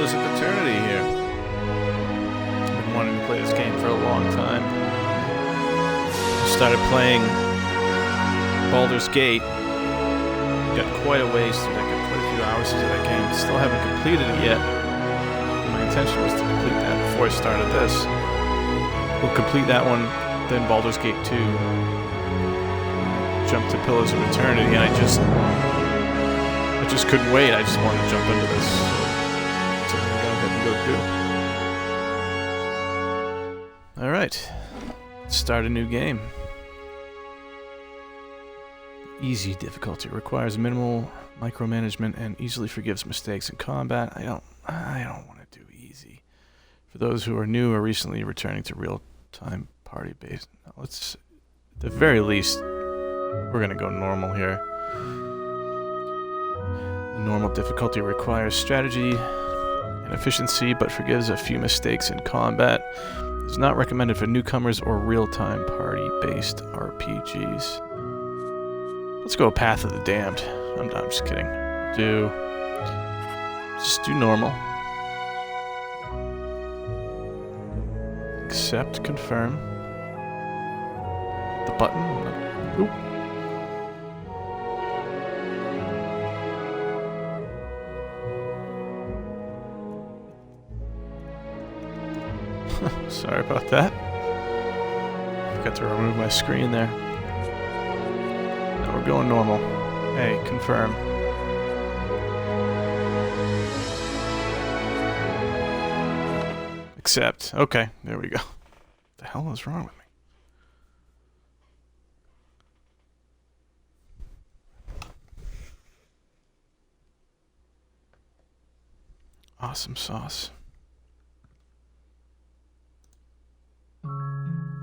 Pillars of Eternity here. I've been wanting to play this game for a long time. I started playing Baldur's Gate. Got quite a ways through that, got quite a few hours into that game. Still haven't completed it yet. My intention was to complete that before I started this. We'll complete that one, then Baldur's Gate 2. Jump to Pillars of Eternity, and I just couldn't wait. I just wanted to jump into this. So I'm gonna go ahead and go do. Alright. Let's start a new game. Easy difficulty. Requires minimal micromanagement and easily forgives mistakes in combat. I don't want to do easy. For those who are new or recently returning to real-time party-based, let's, at the very least, we're gonna go normal here. The normal difficulty requires strategy and efficiency, but forgives a few mistakes in combat. It's not recommended for newcomers or real-time party-based RPGs. Let's go Path of the Damned. I'm just kidding. Just do normal. Accept, confirm. The button. Oop. Sorry about that. Forgot to remove my screen there. Now we're going normal. Hey, confirm. Accept. Okay, there we go. What the hell is wrong with me? Awesome sauce.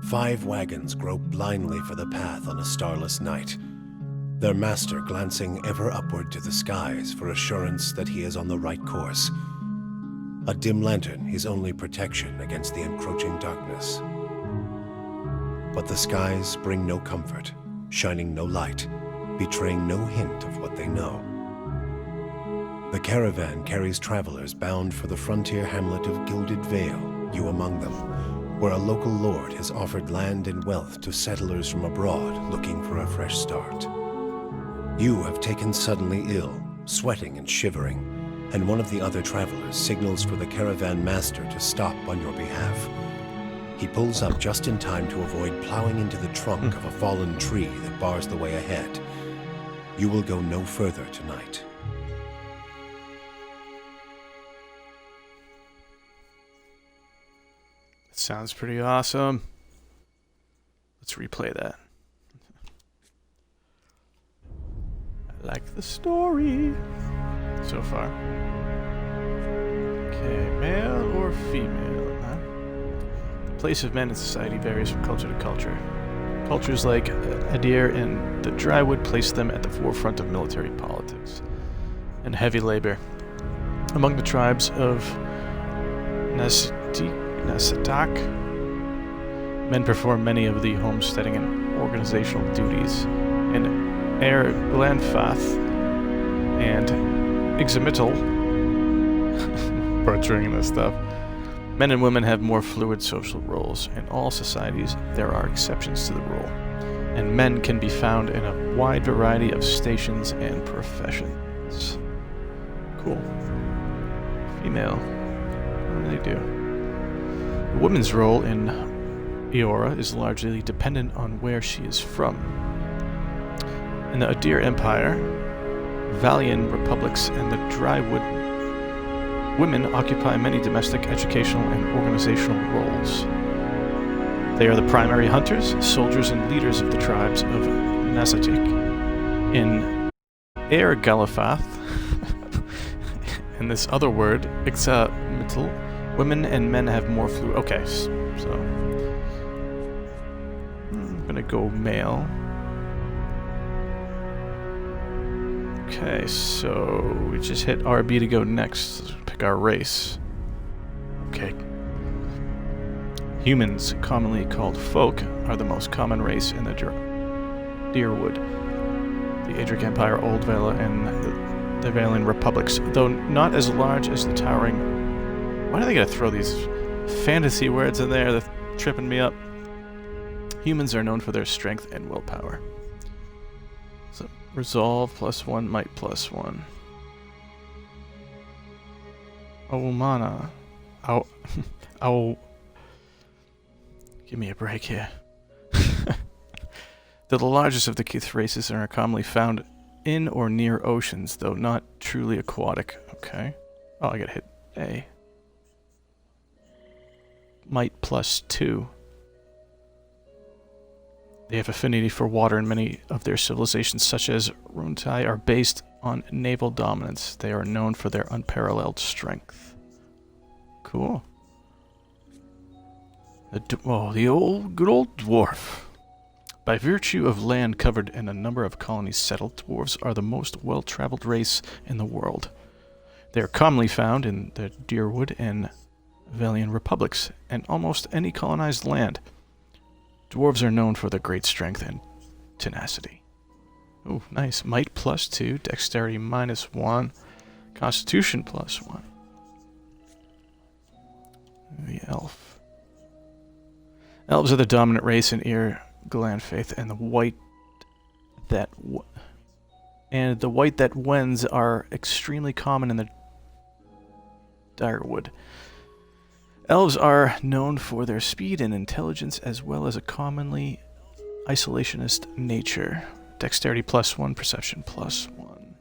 5 wagons grope blindly for the path on a starless night, their master glancing ever upward to the skies for assurance that he is on the right course. A dim lantern his only protection against the encroaching darkness. But the skies bring no comfort, shining no light, betraying no hint of what they know. The caravan carries travelers bound for the frontier hamlet of Gilded Vale, you among them, where a local lord has offered land and wealth to settlers from abroad looking for a fresh start. You have taken suddenly ill, sweating and shivering, and one of the other travelers signals for the caravan master to stop on your behalf. He pulls up just in time to avoid plowing into the trunk of a fallen tree that bars the way ahead. You will go no further tonight. Sounds pretty awesome. Let's replay that. I like the story so far. Okay, male or female? Huh? The place of men in society varies from culture to culture. Cultures like Adir and the Drywood place them at the forefront of military politics and heavy labor. Among the tribes of Nasatak, men perform many of the homesteading and organizational duties. In Air Glanfath and Ixamital, butchering this stuff, men and women have more fluid social roles. In all societies, there are exceptions to the rule, and men can be found in a wide variety of stations and professions. Cool. Female. What do they do? The woman's role in Eora is largely dependent on where she is from. In the Adir Empire, Valian republics, and the Drywood, women occupy many domestic, educational, and organizational roles. They are the primary hunters, soldiers, and leaders of the tribes of Nasatik. In Air Galafath, and this other word, Ixamital, women and men have more fluid. Okay, so I'm gonna go male. Okay, so we just hit RB to go next. Let's pick our race. Okay. Humans, commonly called folk, are the most common race in the Deerwood, the Adric Empire, Old Vala, and the Valian republics, though not as large as the towering Why do they gotta throw these fantasy words in there? They're tripping me up. Humans are known for their strength and willpower. So, resolve +1, might +1. Mana. Ow. Give me a break here. They're the largest of the Kith races and are commonly found in or near oceans, though not truly aquatic. Okay. Oh, I gotta hit A. Might +2. They have affinity for water, and many of their civilizations, such as Runtai, are based on naval dominance. They are known for their unparalleled strength. Cool. The good old dwarf. By virtue of land covered and a number of colonies settled, dwarves are the most well-traveled race in the world. They are commonly found in the Deerwood and Valian republics and almost any colonized land. Dwarves are known for their great strength and tenacity. Oh, nice. Might +2, dexterity -1, constitution +1. The elf. Elves are the dominant race in Gland faith, and the white that wens are extremely common in the Direwood. Elves are known for their speed and intelligence, as well as a commonly isolationist nature. Dexterity +1, perception +1.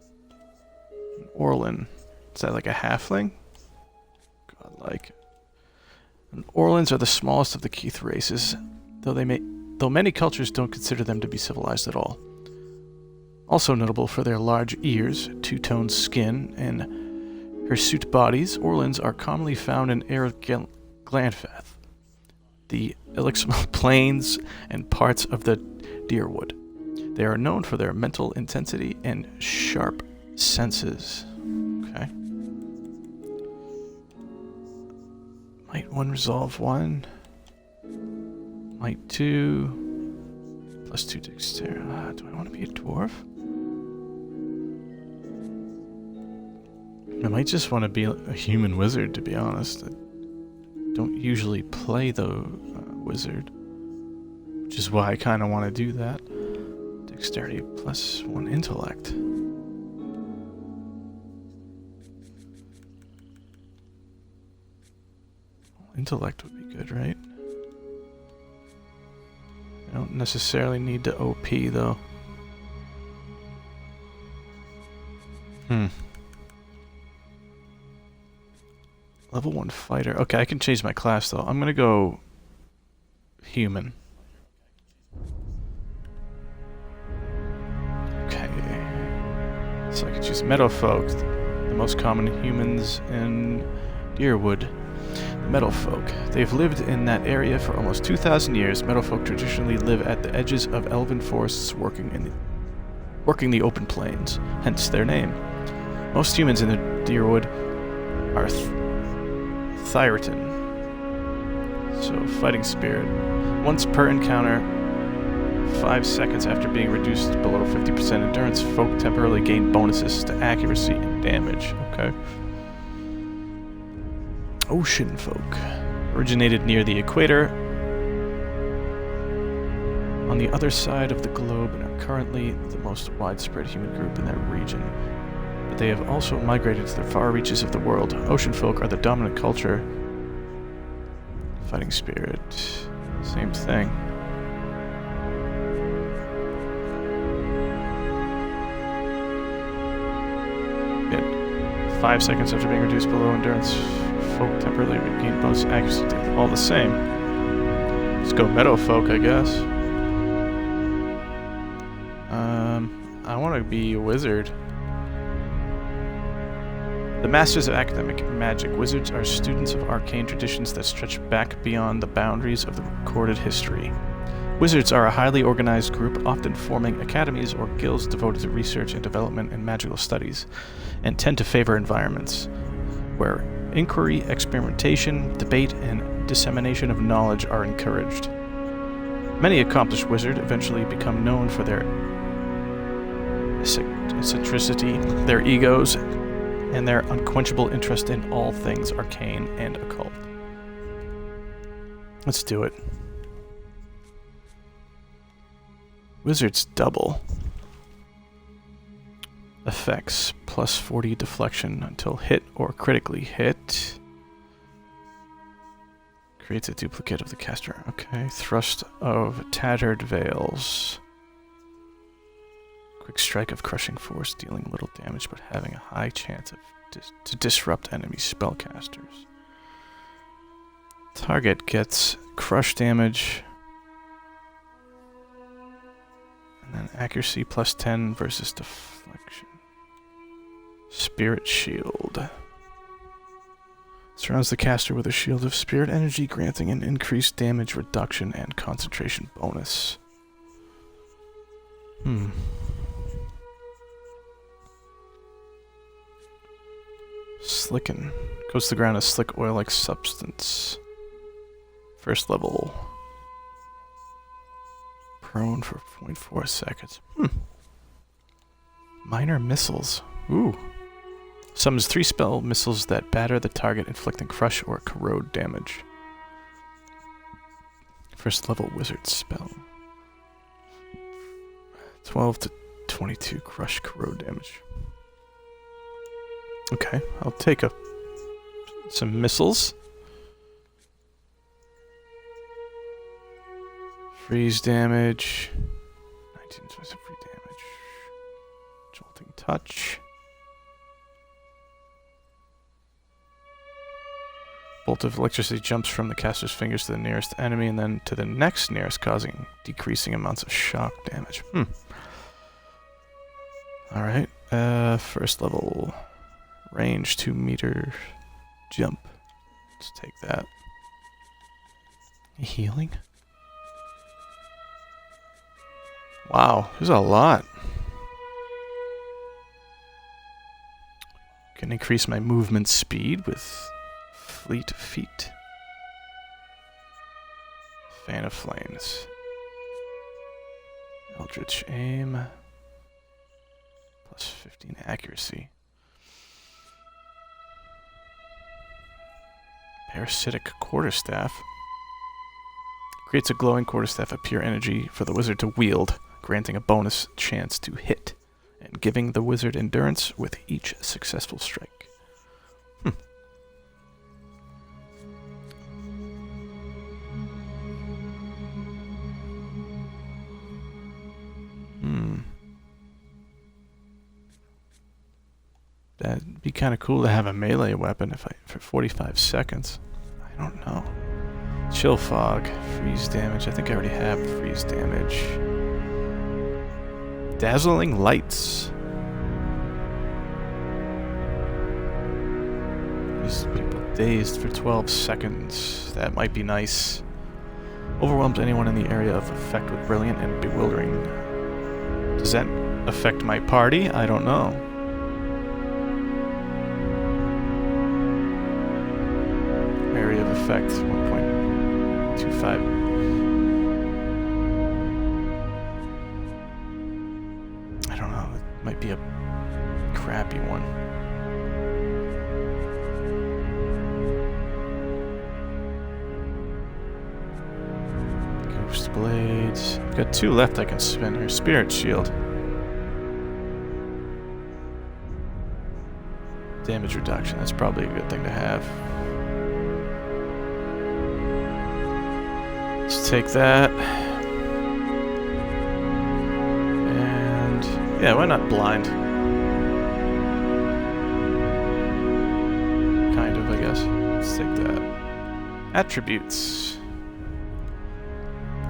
Orlin. Is that like a halfling? Godlike. And Orlins are the smallest of the Keith races, though many cultures don't consider them to be civilized at all. Also notable for their large ears, two-toned skin, and hirsute bodies, Orlins are commonly found in Glandfath, the Elixmal Plains, and parts of the Deerwood. They are known for their mental intensity and sharp senses. Okay. Might 1, resolve 1. Might 2. +2 dexterity. Do I want to be a dwarf? I might just want to be a human wizard, to be honest. I don't usually play the wizard, which is why I kind of want to do that. Dexterity +1, intellect. Intellect would be good, right? I don't necessarily need to OP, though. Level 1 fighter. Okay, I can change my class, though. I'm gonna go human. Okay. So I can choose Meadowfolk, the most common humans in Deerwood. The Meadowfolk. They've lived in that area for almost 2,000 years. Meadowfolk traditionally live at the edges of elven forests, working the open plains, hence their name. Most humans in the Deerwood are Thyretin. So, fighting spirit. Once per encounter, 5 seconds after being reduced below 50% endurance, folk temporarily gain bonuses to accuracy and damage. Okay. Ocean folk. Originated near the equator on the other side of the globe and are currently the most widespread human group in that region. But they have also migrated to the far reaches of the world. Ocean folk are the dominant culture. Fighting spirit. Same thing. Again, 5 seconds after being reduced below endurance, folk temporarily regain bonus accuracy. All the same. Let's go Meadowfolk, I guess. I want to be a wizard. The Masters of Academic Magic. Wizards are students of arcane traditions that stretch back beyond the boundaries of the recorded history. Wizards are a highly organized group, often forming academies or guilds devoted to research and development and magical studies, and tend to favor environments where inquiry, experimentation, debate, and dissemination of knowledge are encouraged. Many accomplished wizards eventually become known for their eccentricity, their egos, and their unquenchable interest in all things arcane and occult. Let's do it. Wizard's Double. Effects, plus 40 deflection until hit or critically hit. Creates a duplicate of the caster. Okay, Thrust of Tattered Veils. Quick strike of crushing force, dealing little damage but having a high chance of to disrupt enemy spellcasters. Target gets crush damage. And then accuracy plus 10 versus deflection. Spirit Shield. Surrounds the caster with a shield of spirit energy, granting an increased damage reduction and concentration bonus. Slicken. Goes to the ground a slick oil-like substance. First level. Prone for 0.4 seconds. Minor missiles. Ooh. Summons 3 spell missiles that batter the target, inflicting crush or corrode damage. First level wizard spell. 12 to 22 crush corrode damage. Okay, I'll take some missiles. Freeze damage. 19 free damage. Jolting touch. Bolt of electricity jumps from the caster's fingers to the nearest enemy and then to the next nearest, causing decreasing amounts of shock damage. Alright, first level. Range 2 meter jump. Let's take that. Healing? Wow, there's a lot. Can increase my movement speed with Fleet Feet. Fan of Flames. Eldritch Aim. Plus 15 accuracy. Parasitic Quarterstaff. Creates a glowing quarterstaff of pure energy for the wizard to wield, granting a bonus chance to hit, and giving the wizard endurance with each successful strike. That'd be kind of cool to have a melee weapon for 45 seconds. I don't know. Chill Fog, freeze damage. I think I already have freeze damage. Dazzling Lights. These people dazed for 12 seconds. That might be nice. Overwhelms anyone in the area of effect with brilliant and bewildering. Does that affect my party? I don't know. Area of effect 1.25. I don't know. It might be a crappy one. Ghost Blades. I've got 2 left I can spin here. Spirit Shield. Damage reduction. That's probably a good thing to have. Let's take that. And yeah, why not blind? Kind of, I guess. Let's take that. Attributes.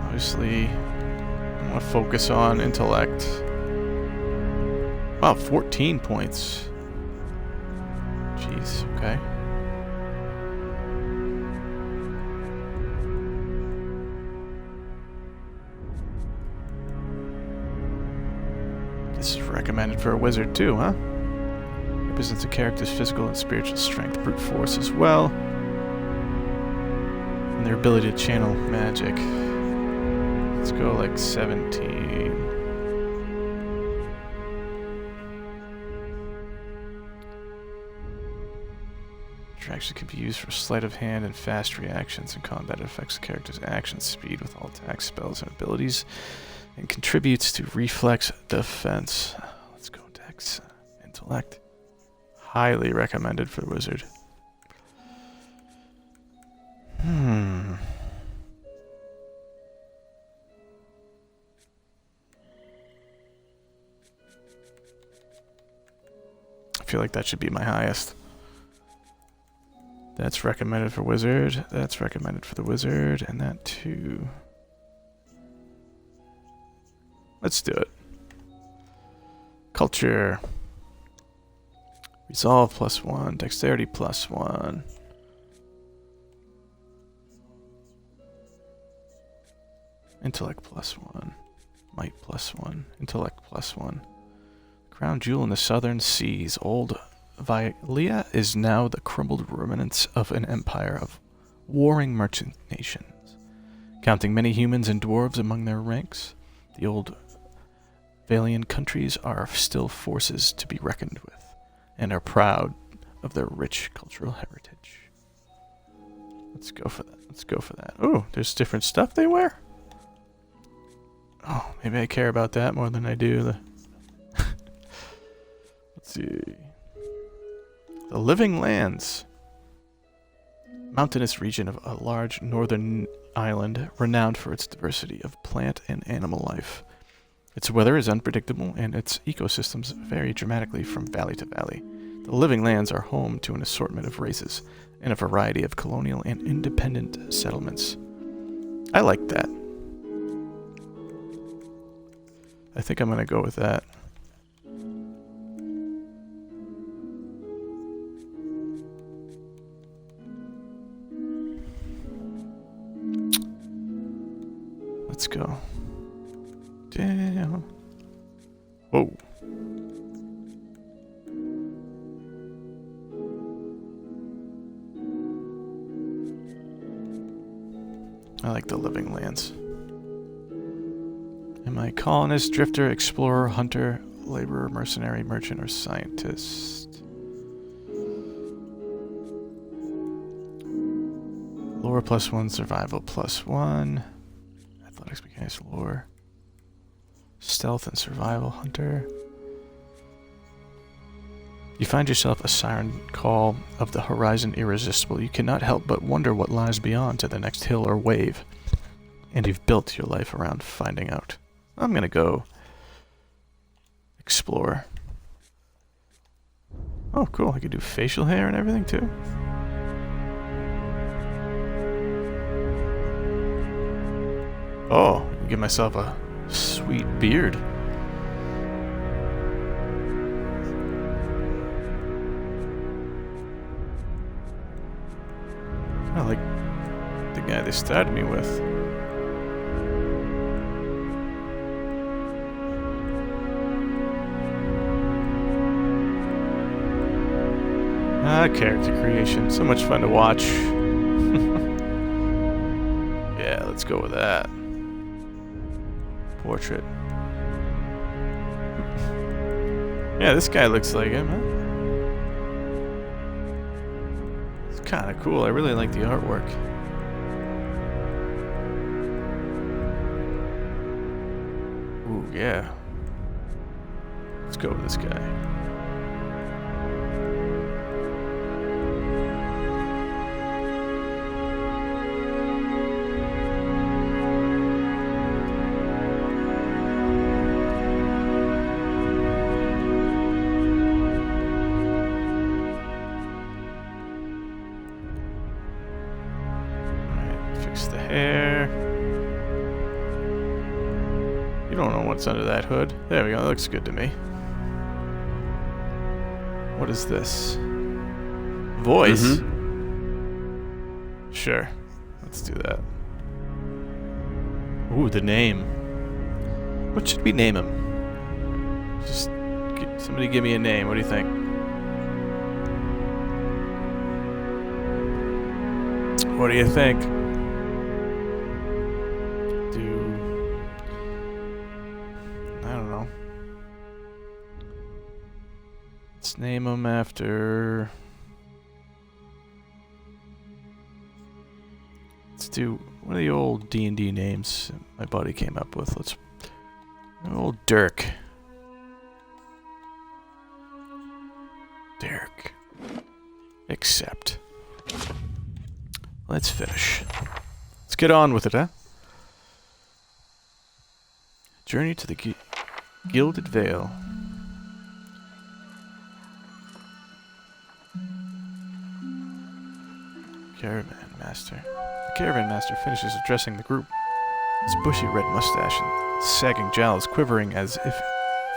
Obviously, I want to focus on intellect. Wow, 14 points. Jeez, okay. This is recommended for a wizard too, huh? Represents a character's physical and spiritual strength, brute force as well, and their ability to channel magic. Let's go like 17. Attraction can be used for sleight of hand and fast reactions in combat. It affects the character's action speed with all attacks, spells, and abilities, and contributes to reflex defense. Let's go Dex. Intellect. Highly recommended for the wizard. I feel like that should be my highest. That's recommended for wizard. That's recommended for the wizard. And that too. Let's do it. Culture. Resolve +1. Dexterity +1. Intellect +1. Might +1. Intellect +1. Crown jewel in the southern seas. Old Valia is now the crumbled remnants of an empire of warring merchant nations. Counting many humans and dwarves among their ranks, the old Valian countries are still forces to be reckoned with, and are proud of their rich cultural heritage. Let's go for that. Let's go for that. Oh, there's different stuff they wear? Oh, maybe I care about that more than I do the... Let's see. The Living Lands. Mountainous region of a large northern island renowned for its diversity of plant and animal life. Its weather is unpredictable and its ecosystems vary dramatically from valley to valley. The Living Lands are home to an assortment of races and a variety of colonial and independent settlements. I like that. I think I'm going to go with that. Let's go. Damn. Whoa. I like the Living Lands. Am I colonist, drifter, explorer, hunter, laborer, mercenary, merchant, or scientist? Lore +1, survival +1. Athletics, mechanics, lore. Stealth and survival, hunter. You find yourself a siren call of the horizon irresistible. You cannot help but wonder what lies beyond to the next hill or wave. And you've built your life around finding out. I'm gonna go explore. Oh, cool. I could do facial hair and everything too. Oh, I can give myself a sweet beard. Kinda like the guy they started me with. Character creation. So much fun to watch. Yeah, let's go with that. Portrait. Yeah, this guy looks like him, huh? It's kind of cool. I really like the artwork. Ooh, yeah. Let's go with this guy. What's under that hood? There we go. That looks good to me. What is this? Voice? Sure. Let's do that. Ooh, the name. What should we name him? Just somebody give me a name. What do you think? What do you think? Name him after... do one of the old D&D names my buddy came up with. Let's... Old Dirk. Dirk. Accept. Let's finish. Let's get on with it, huh? Journey to the Gilded Vale. Caravan Master. The Caravan Master finishes addressing the group. His bushy red mustache and sagging jowls quivering as if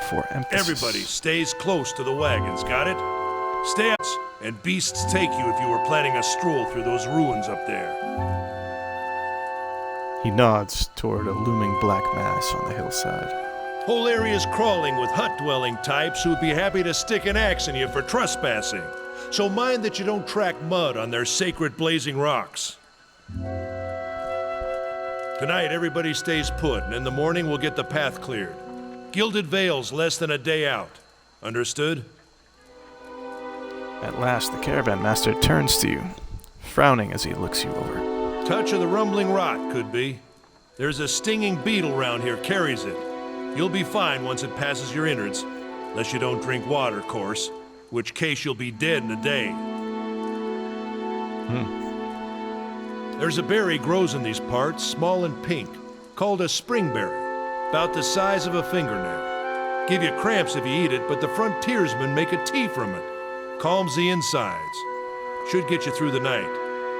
for emphasis. Everybody stays close to the wagons, got it? Stay out, and beasts take you if you were planning a stroll through those ruins up there. He nods toward a looming black mass on the hillside. Whole area's crawling with hut-dwelling types who'd be happy to stick an axe in you for trespassing. So mind that you don't track mud on their sacred blazing rocks. Tonight, everybody stays put, and in the morning we'll get the path cleared. Gilded Vale's less than a day out. Understood? At last, the Caravan Master turns to you, frowning as he looks you over. Touch of the rumbling rot, could be. There's a stinging beetle round here, carries it. You'll be fine once it passes your innards, unless you don't drink water, course, which case you'll be dead in a day. There's a berry grows in these parts, small and pink, called a springberry, about the size of a fingernail. Give you cramps if you eat it, but the frontiersmen make a tea from it. Calms the insides. Should get you through the night.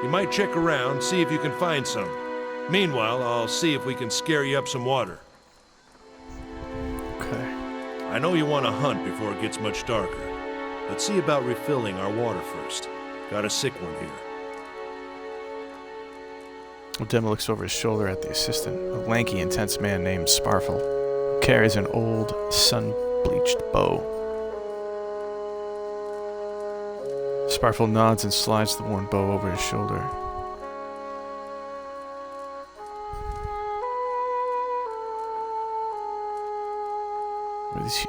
You might check around, see if you can find some. Meanwhile, I'll see if we can scare you up some water. Okay. I know you want to hunt before it gets much darker. Let's see about refilling our water first. Got a sick one here. Dema looks over his shoulder at the assistant, a lanky, intense man named Sparfle, who carries an old, sun-bleached bow. Sparfle nods and slides the worn bow over his shoulder.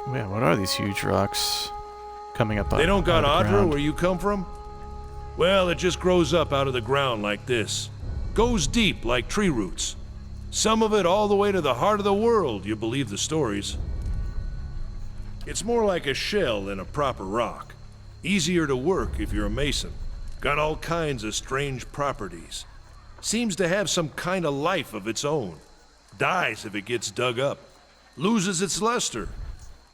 What are these huge rocks coming up? They don't got out of the Audra ground? where you come from? Well, it just grows up out of the ground like this. Goes deep like tree roots. Some of it all the way to the heart of the world, you believe the stories. It's more like a shell than a proper rock. Easier to work if you're a mason. Got all kinds of strange properties. Seems to have some kind of life of its own. Dies if it gets dug up. Loses its luster.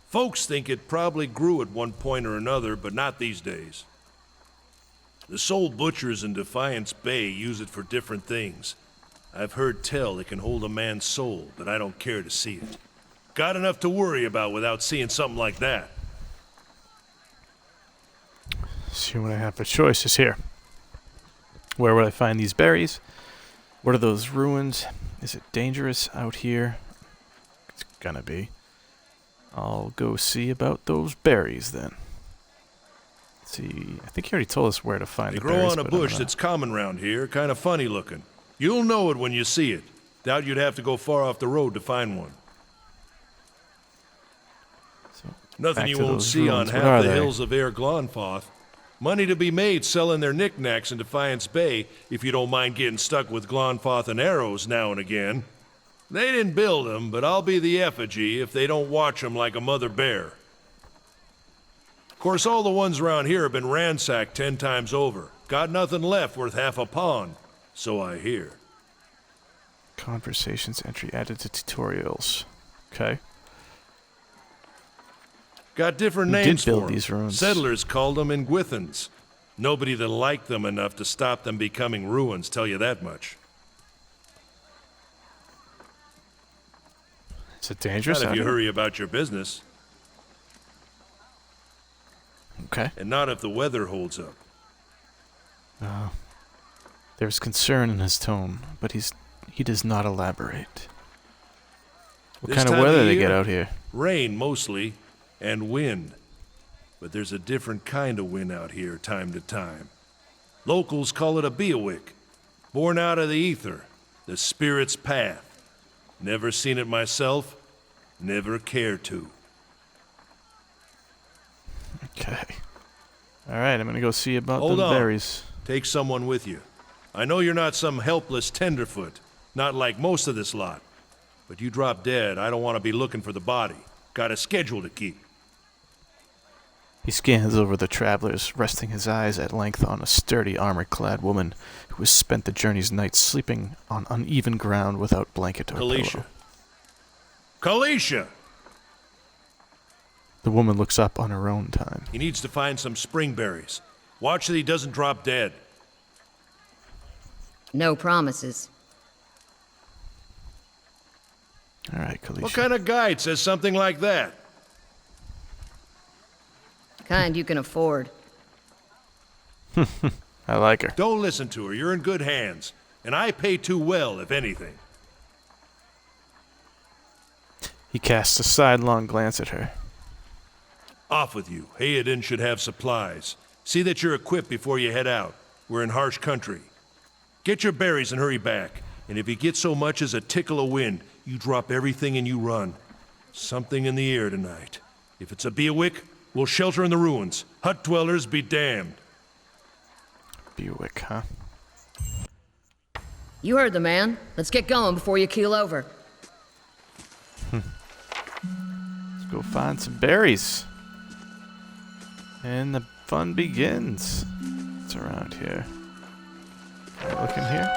Folks think it probably grew at one point or another, but not these days. The soul butchers in Defiance Bay use it for different things. I've heard tell it can hold a man's soul, but I don't care to see it. Got enough to worry about without seeing something like that. See what I have for choices here. Where would I find these berries? What are those ruins? Is it dangerous out here? It's gonna be. I'll go see about those berries then. Let's see, I think you already told us where to find They the berries. grow on a bush that's common round here, kind of funny looking. You'll know it when you see it. Doubt you'd have to go far off the road to find one. So, Nothing back you to won't those see ruins. on What half are the they? hills of Air Glonfoth. Money to be made selling their knickknacks in Defiance Bay if you don't mind getting stuck with Glonfoth and arrows now and again. They didn't build them, but I'll be the effigy if they don't watch them like a mother bear. Of course, all the ones around here have been ransacked 10 times over. Got nothing left worth half a pond, so I hear. Conversations entry added to tutorials. Okay. Got different Who did names build for 'em. these ruins? Settlers called them Ingwithans. Nobody that liked them enough to stop them becoming ruins, tell you that much. Is it dangerous? Not if out you here? hurry about your business, Okay. and not if the weather holds up. There's concern in his tone, but he does not elaborate. What This kind of time weather they year, get out here? Rain, mostly, and wind. But there's a different kind of wind out here time to time. Locals call it a beawick, born out of the ether, the spirit's path. Never seen it myself, never care to. Okay. All right, I'm gonna go see about Hold the on. berries. Take someone with you. I know you're not some helpless tenderfoot, not like most of this lot. But you drop dead, I don't want to be looking for the body. Got a schedule to keep. He scans over the travelers, resting his eyes at length on a sturdy, armor-clad woman who has spent the journey's night sleeping on uneven ground without blanket or Alicia. pillow. Alicia! The woman looks up on her own time. He needs to find some spring berries. Watch that he doesn't drop dead. No promises. All right, Kalisha. What kind of guide says something like that? Kind you can afford. I like her. Don't listen to her. You're in good hands. And I pay too well, if anything. He casts a sidelong glance at her. Off with you. Heodon should have supplies. See that you're equipped before you head out. We're in harsh country. Get your berries and hurry back. And if you get so much as a tickle of wind, you drop everything and you run. Something in the air tonight. If it's a Bewick, we'll shelter in the ruins. Hut dwellers be damned. Bewick, huh? You heard the man. Let's get going before you keel over. Let's go find some berries. And the fun begins. It's around here. Can I look in here?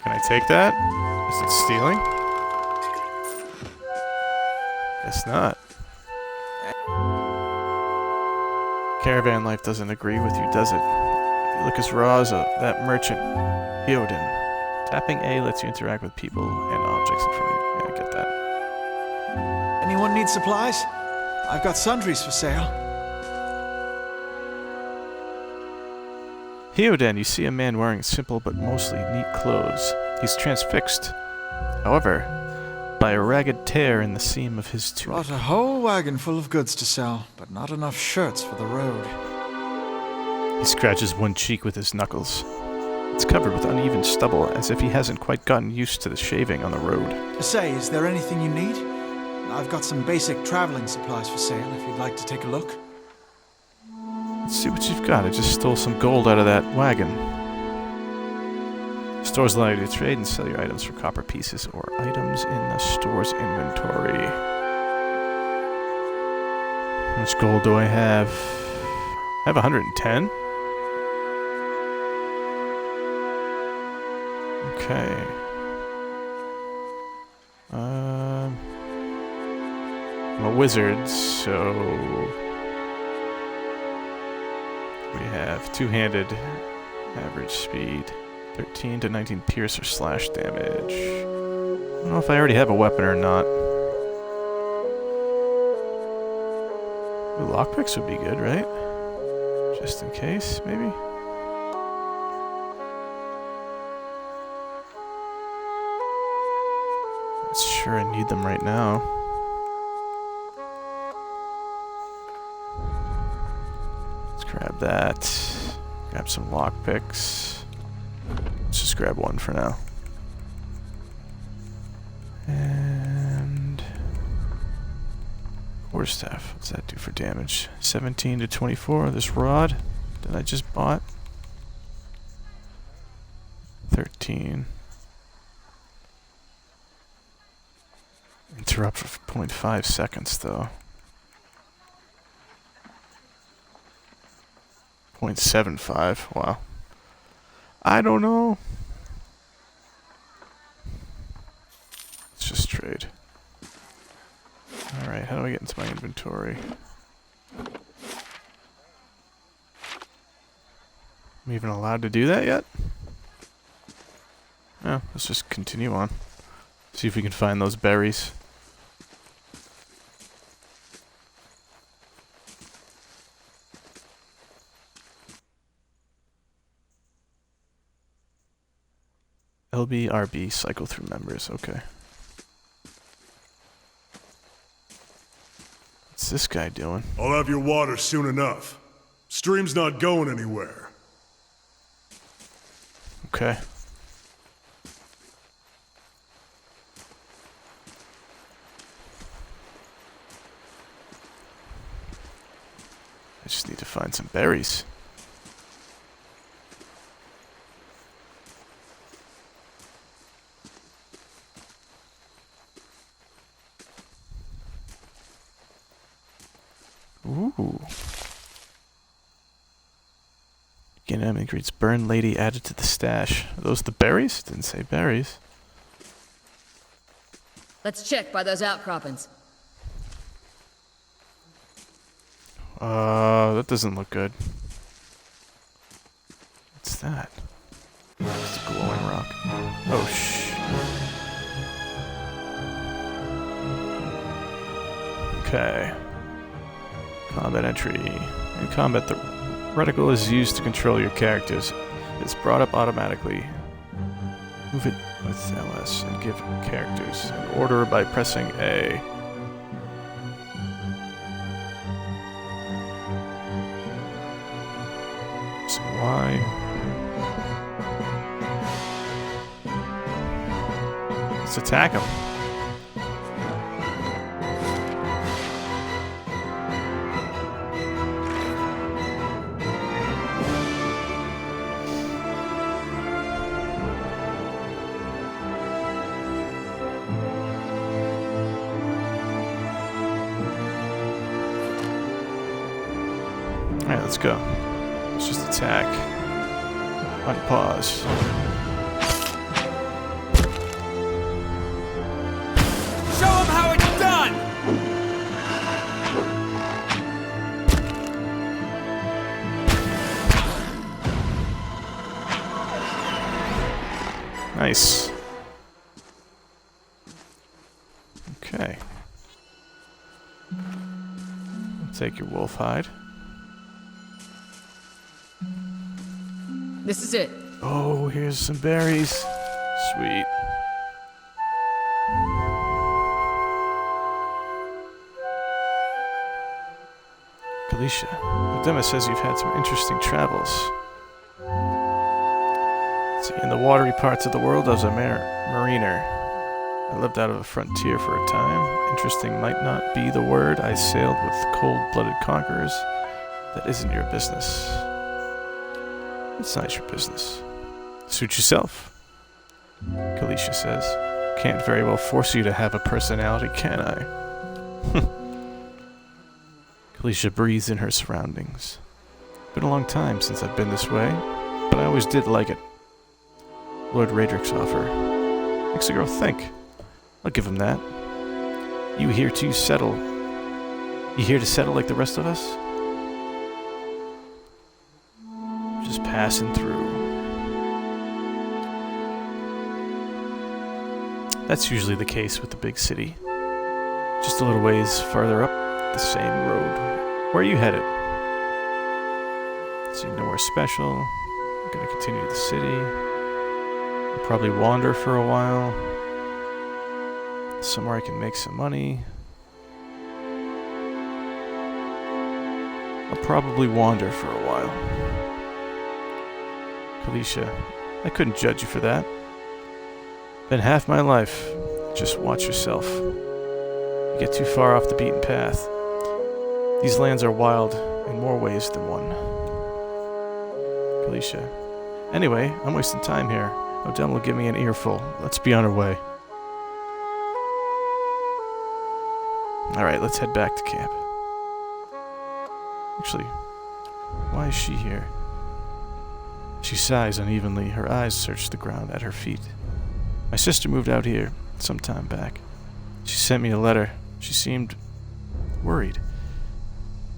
Can I take that? Is it stealing? Guess not. Caravan life doesn't agree with you, does it? You look as raw as that merchant, Heodon. Tapping A lets you interact with people and objects in front of you. Yeah, I get that. Anyone need supplies? I've got sundries for sale. Heodon, you see a man wearing simple but mostly neat clothes. He's transfixed, however, by a ragged tear in the seam of his tunic. Brought a whole wagon full of goods to sell, but not enough shirts for the road. He scratches one cheek with his knuckles. It's covered with uneven stubble, as if he hasn't quite gotten used to the shaving on the road. Say, is there anything you need? I've got some basic traveling supplies for sale if you'd like to take a look. Let's see what you've got. I just stole some gold out of that wagon. Stores allow you to trade and sell your items for copper pieces or items in the store's inventory. How much gold do I have? I have 110. Okay. I'm a wizard, so we have two-handed average speed, 13 to 19 pierce or slash damage. I don't know if I already have a weapon or not. Ooh, lockpicks would be good, right? Just in case, maybe? Not sure I need them right now. Grab that. Grab some lockpicks. Let's just grab one for now. And quarterstaff. What's that do for damage? 17 to 24. This rod that I just bought. 13. Interrupt for 0.5 seconds though. 0.75. Wow. I don't know. Let's just trade. Alright, how do I get into my inventory? Am I even allowed to do that yet? No, let's just continue on. See if we can find those berries. LBRB, cycle through members, okay. What's this guy doing? I'll have your water soon enough. Stream's not going anywhere. Okay. I just need to find some berries. Ooh. Again, enemy greets Burn Lady added to the stash. Are those the berries? Didn't say berries. Let's check by those outcroppings. That doesn't look good. What's that? It's a glowing rock. Oh, Okay. Combat entry. In combat, the reticle is used to control your characters. It's brought up automatically. Move it with LS and give characters an order by pressing A. Pressing Y. Let's attack him. Alright, let's go. Let's just attack. Unpause. Show him how it's done! Nice. Okay. I'll take your wolf hide. This is it. Oh, here's some berries. Sweet. Alicia, Odema says you've had some interesting travels. See, in the watery parts of the world, I was a mariner. I lived out of a frontier for a time. Interesting might not be the word. I sailed with cold-blooded conquerors. That isn't your business. It's not your business. Suit yourself, Alicia says. Can't very well force you to have a personality, can I? Alicia breathes in her surroundings. Been a long time since I've been this way, but I always did like it. Lord Radrick's offer makes a girl think. I'll give him that. You here to settle? You here to settle like the rest of us? Just passing through. That's usually the case with the big city. Just a little ways farther up the same road. Where are you headed? See, nowhere special. I'm gonna continue to the city. I'll probably wander for a while. Somewhere I can make some money. I'll probably wander for a while. Alicia, I couldn't judge you for that. Been half my life. Just watch yourself. You get too far off the beaten path. These lands are wild in more ways than one. Alicia. Anyway, I'm wasting time here. Odem will give me an earful. Let's be on our way. Alright, let's head back to camp. Actually, why is she here? She sighs unevenly. Her eyes search the ground at her feet. My sister moved out here some time back. She sent me a letter. She seemed worried.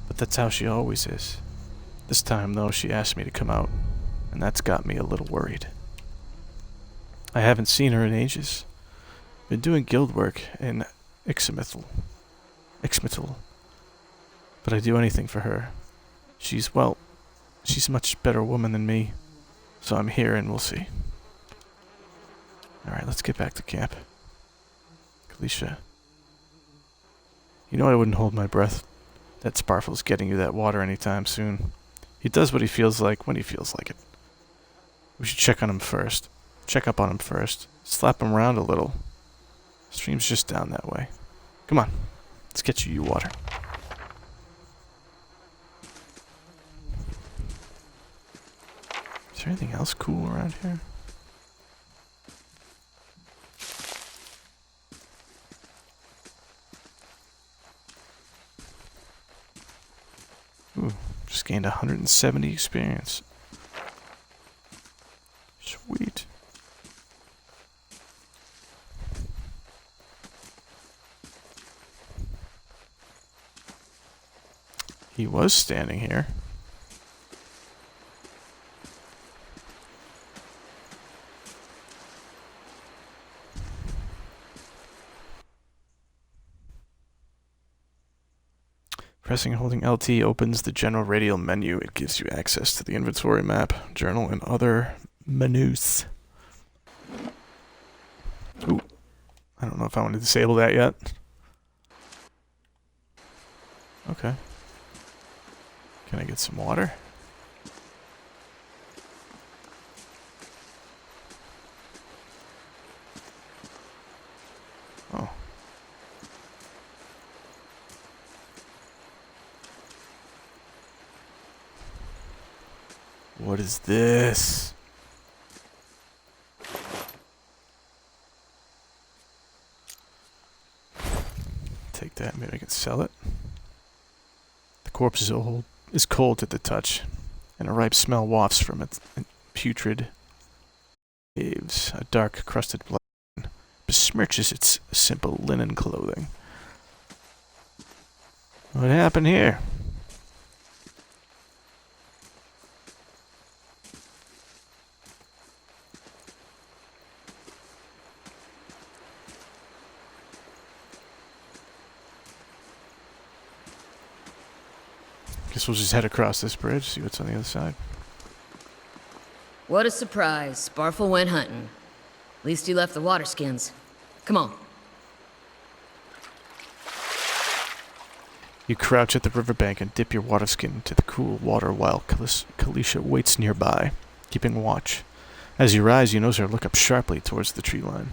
But that's how she always is. This time, though, she asked me to come out, and that's got me a little worried. I haven't seen her in ages. Been doing guild work in Ixmithl. But I'd do anything for her. She's a much better woman than me. So I'm here and we'll see. Alright, let's get back to camp. Alicia. You know I wouldn't hold my breath. That Sparfle's getting you that water anytime soon. He does what he feels like when he feels like it. We should check on him first. Check up on him first. Slap him around a little. Stream's just down that way. Come on. Let's get you water. Is there anything else cool around here? Ooh, just gained 170 experience. Sweet. He was standing here. Pressing and holding LT opens the general radial menu. It gives you access to the inventory map, journal, and other menus. Ooh. I don't know if I want to disable that yet. Okay. Can I get some water? Oh. What is this? Take that, maybe I can sell it. The corpse is cold to the touch, and a ripe smell wafts from its putrid waves. A dark, crusted blood besmirches its simple linen clothing. What happened here? Guess we'll just head across this bridge, see what's on the other side. What a surprise. Sparfle went hunting. At least he left the water skins. Come on. You crouch at the riverbank and dip your water skin into the cool water while Alicia waits nearby, keeping watch. As you rise, you notice her look up sharply towards the tree line.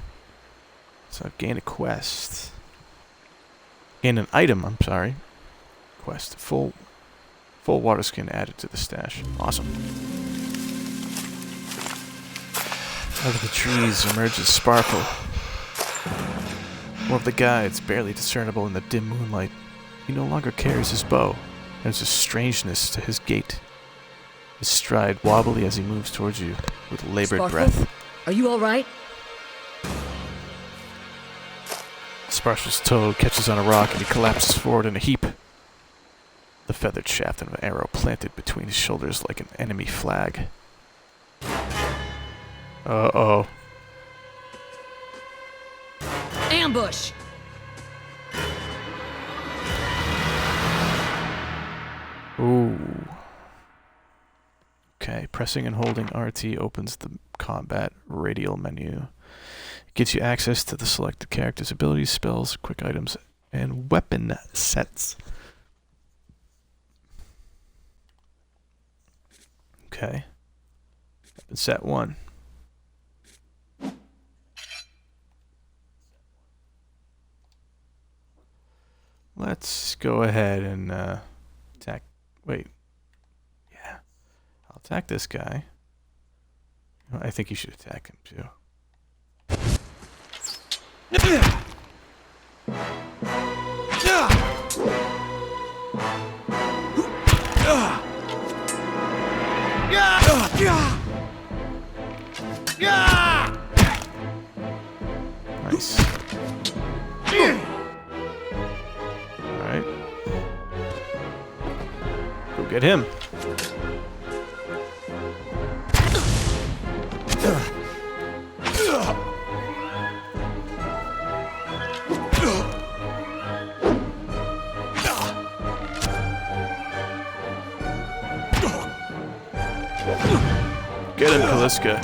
So I've gained a quest. Gained an item, I'm sorry. Quest. Full water skin added to the stash. Awesome. Out of the trees emerges Sparkle. One of the guides, barely discernible in the dim moonlight. He no longer carries his bow. There's a strangeness to his gait. His stride wobbly as he moves towards you with labored Sparkle? breath. Are you all right? Sparkle's toe catches on a rock and he collapses forward in a heap. The feathered shaft of an arrow planted between his shoulders like an enemy flag. Uh-oh. Ambush! Ooh. Okay, pressing and holding RT opens the combat radial menu. It gives you access to the selected character's abilities, spells, quick items, and weapon sets. Okay. Weapon set 1. Let's go ahead and attack. Wait. Yeah. I'll attack this guy. I think you should attack him too. Nice. Alright. Go get him. Get him, Kaliska.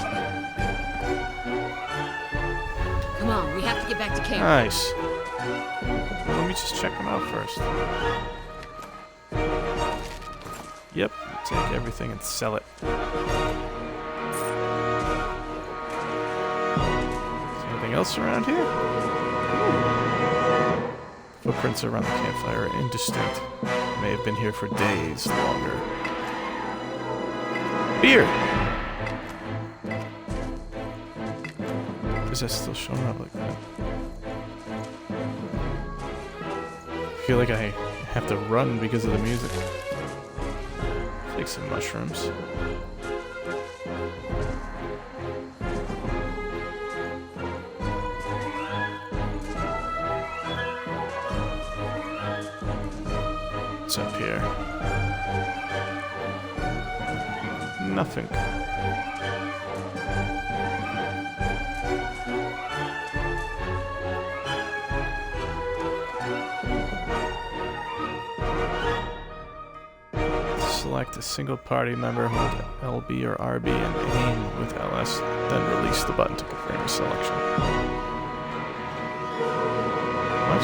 Come on, we have to get back to camp. Nice. Well, let me just check him out first. Yep, take everything and sell it. Is there anything else around here? Footprints around the campfire are indistinct. May have been here for days longer. Beer! Is that still showing up like that? I feel like I have to run because of the music. Take some mushrooms. What's up here? Nothing. Select a single party member, hold LB or RB and aim with LS, then release the button to confirm your selection. What?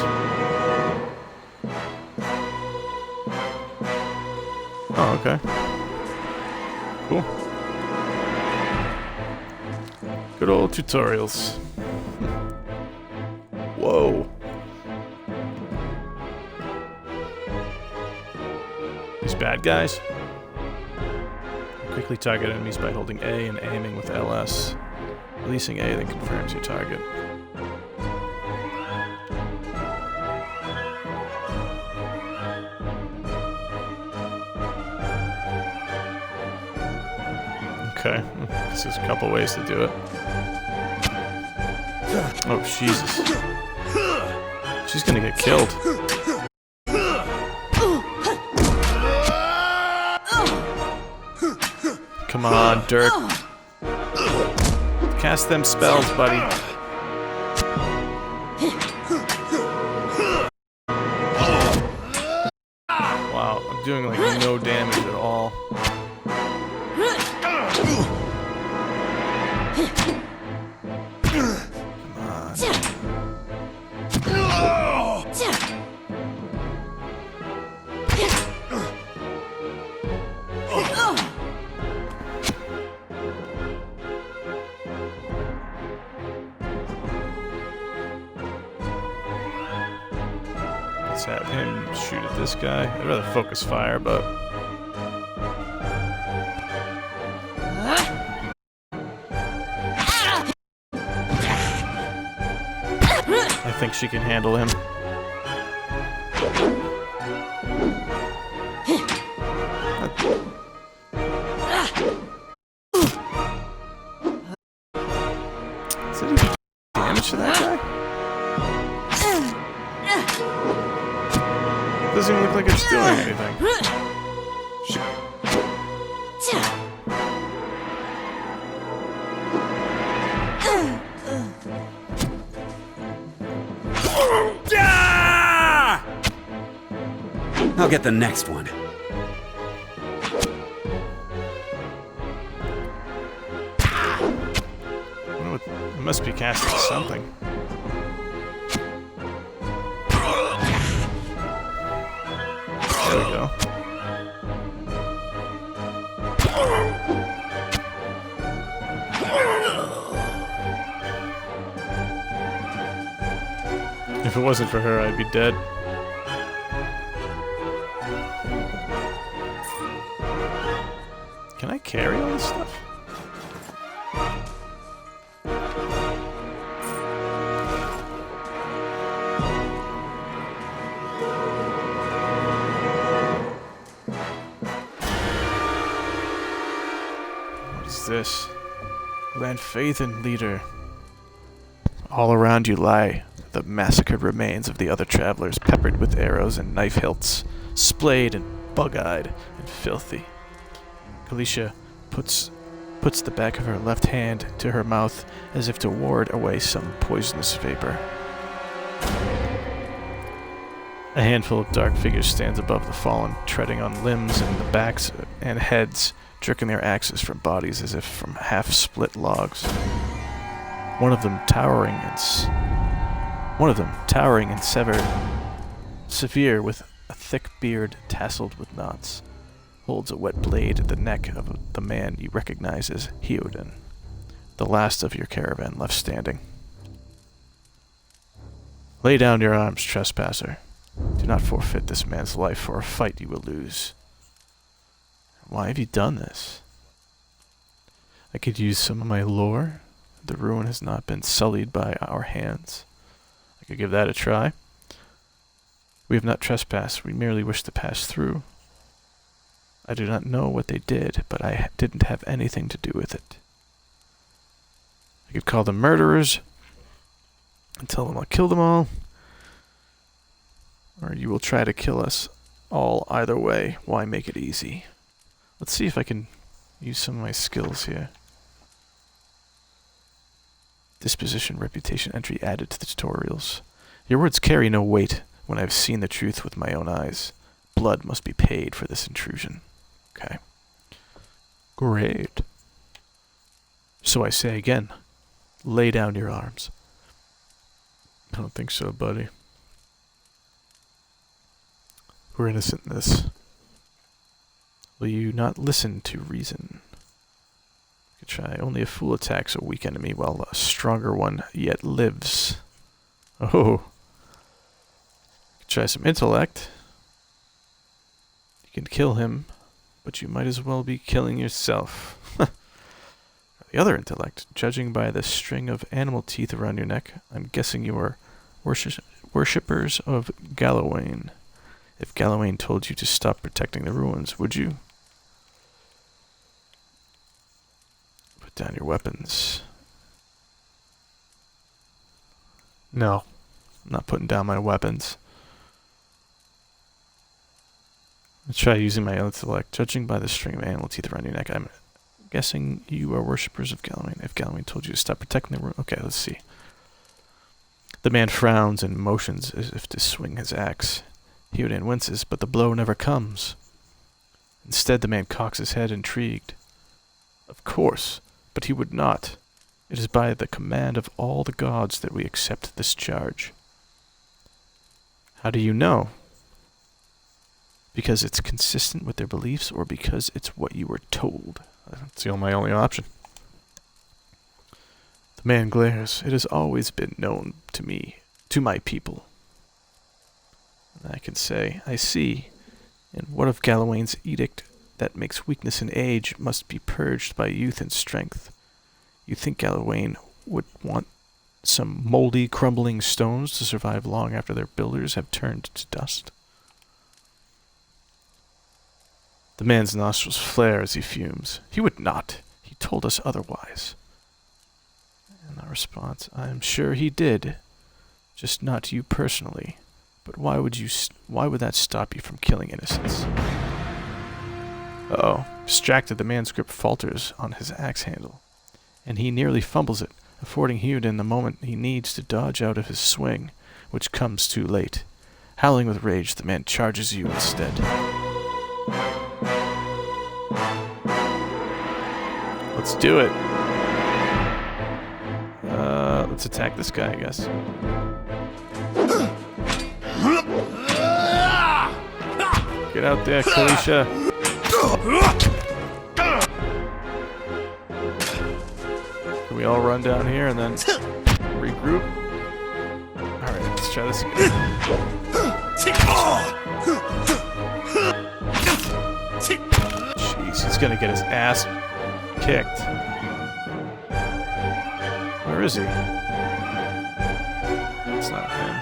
Oh, okay. Cool. Good old tutorials. Whoa. These bad guys? Quickly target enemies by holding A and aiming with LS. Releasing A then confirms your target. Okay, this is a couple ways to do it. Oh, Jesus. She's gonna get killed. Come on, Dirk. Cast them spells, buddy. Wow, I'm doing like no damage at all. Let's have him shoot at this guy. I'd rather focus fire, but... I think she can handle him. Does it even do damage to that guy? Doesn't even look like it's doing anything. I'll get the next one. It must be casting something. There we go. If it wasn't for her, I'd be dead. Can I carry all this stuff? This? Glen Phaethon, leader. All around you lie the massacred remains of the other travelers, peppered with arrows and knife hilts, splayed and bug-eyed and filthy. Alicia puts the back of her left hand to her mouth as if to ward away some poisonous vapor. A handful of dark figures stands above the fallen, treading on limbs and the backs and heads, jerking their axes from bodies as if from half-split logs. One of them towering and severe with a thick beard tasseled with knots, holds a wet blade at the neck of the man you recognize as Heodon, the last of your caravan left standing. Lay down your arms, trespasser. Do not forfeit this man's life for a fight you will lose. Why have you done this? I could use some of my lore. The ruin has not been sullied by our hands. I could give that a try. We have not trespassed. We merely wish to pass through. I do not know what they did, but I didn't have anything to do with it. I could call them murderers and tell them I'll kill them all. Or you will try to kill us all either way. Why make it easy? Let's see if I can use some of my skills here. Disposition, reputation, entry added to the tutorials. Your words carry no weight when I have seen the truth with my own eyes. Blood must be paid for this intrusion. Okay. Great. So I say again, lay down your arms. I don't think so, buddy. We're innocent in this. Will you not listen to reason? You could try. Only a fool attacks a weak enemy while a stronger one yet lives. Oh. You could try some intellect. You can kill him, but you might as well be killing yourself. The other intellect, judging by the string of animal teeth around your neck, I'm guessing you are worshippers of Galawain. If Galawain told you to stop protecting the ruins, would you? Put down your weapons. No, I'm not putting down my weapons. Let's try using my intellect. Judging by the string of animal teeth around your neck, I'm guessing you are worshippers of Galawain. If Galawain told you to stop protecting the room... Okay, let's see. The man frowns and motions as if to swing his axe. Heodon winces, but the blow never comes. Instead, the man cocks his head, intrigued. Of course, but he would not. It is by the command of all the gods that we accept this charge. How do you know? Because it's consistent with their beliefs, or because it's what you were told? That's my only option. The man glares. It has always been known to me, to my people. And I can say, I see. And what of Galawain's edict that makes weakness and age must be purged by youth and strength? You think Galawain would want some moldy, crumbling stones to survive long after their builders have turned to dust? The man's nostrils flare as he fumes. He would not. He told us otherwise. And our response, I am sure he did. Just not you personally. But why would that stop you from killing innocents? Uh-oh. Distracted, the man's grip falters on his axe handle. And he nearly fumbles it, affording Heodon the moment he needs to dodge out of his swing, which comes too late. Howling with rage, the man charges you instead. Let's do it. Let's attack this guy, I guess. Get out there, Alicia. Can we all run down here and then regroup? Alright, let's try this again. Jeez, he's gonna get his ass kicked. Where is he? It's not him.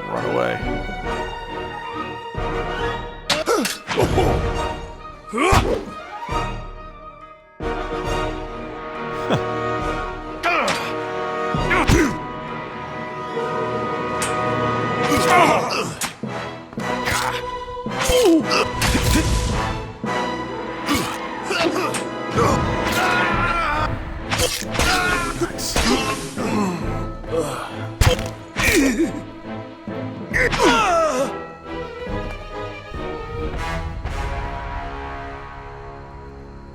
Run away.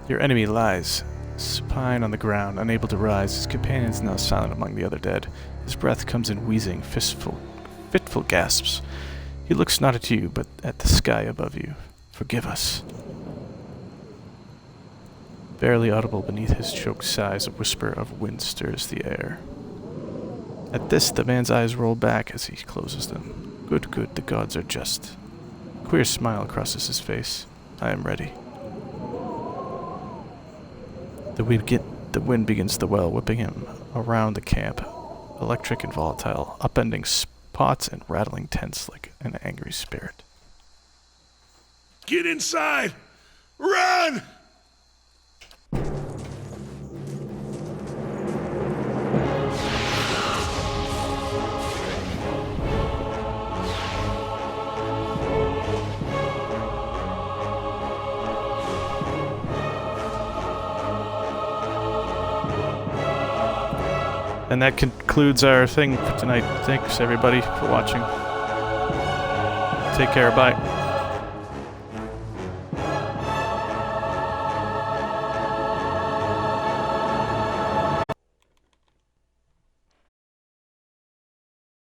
Your enemy lies, supine on the ground, unable to rise. His companion is now silent among the other dead. His breath comes in wheezing, fitful gasps. He looks not at you, but at the sky above you. Forgive us. Barely audible beneath his choked sighs, a whisper of wind stirs the air. At this, the man's eyes roll back as he closes them. Good, good, the gods are just. A queer smile crosses his face. I am ready. The wind begins to well, whipping him around the camp, electric and volatile, upending spots and rattling tents like an angry spirit. Get inside! Run! And that concludes our thing for tonight. Thanks everybody for watching. Take care, bye.